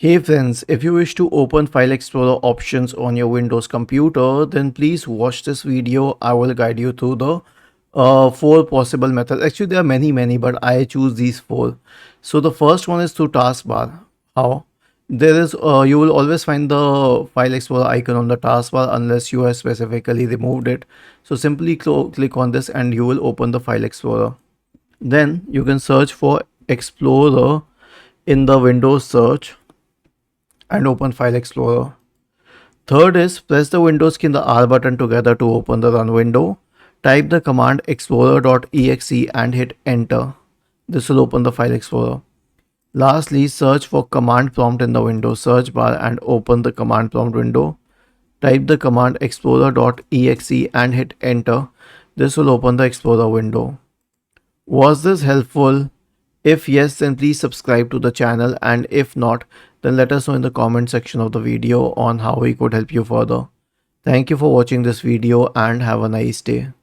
Hey friends, if you wish to open File Explorer options on your Windows computer, then please watch this video. I will guide you through the four possible methods. Actually, there are many, but I choose these four. So the first one is through taskbar. How? There is, you will always find the File Explorer icon on the taskbar unless you have specifically removed it. So simply click on this and you will open the File Explorer. Then you can search for Explorer in the Windows search and open File Explorer. Third is press the Windows key and the R button together to open the run window. Type the command explorer.exe and hit enter. This will open the File Explorer. Lastly, search for command prompt in the Windows search bar and open the command prompt window. Type the command explorer.exe and hit enter. This will open the Explorer window. Was this helpful? If yes, then please subscribe to the channel, and if not, then let us know in the comment section of the video on how we could help you further. Thank you for watching this video and have a nice day.